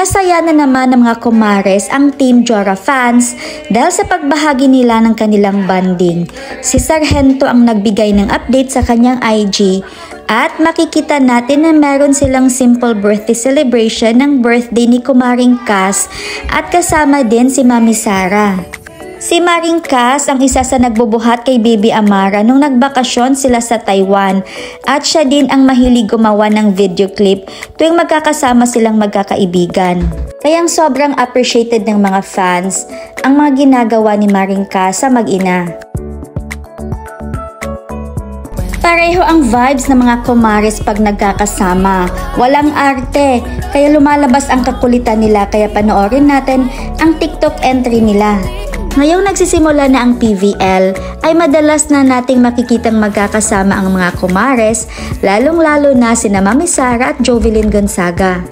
Pinasaya na naman ng mga kumares ang Team Jora fans dahil sa pagbahagi nila ng kanilang bonding. Si Sargento ang nagbigay ng update sa kanyang IG at makikita natin na meron silang simple birthday celebration ng birthday ni Kumaring Cass at kasama din si Mami Sara. Si Maring Cass ang isa sa nagbubuhat kay Baby Amara nung nagbakasyon sila sa Taiwan at siya din ang mahilig gumawa ng video clip tuwing magkakasama silang magkakaibigan. Kayang sobrang appreciated ng mga fans ang mga ginagawa ni Maring Cass sa mag-ina. Pareho ang vibes ng mga kumares pag nagkakasama. Walang arte, kaya lumalabas ang kakulitan nila, kaya panoorin natin ang TikTok entry nila. Ngayong nagsisimula na ang PVL, ay madalas na nating makikitang magkakasama ang mga kumares, lalong-lalo na sina Mami Sara at Jovelyn Gonzaga.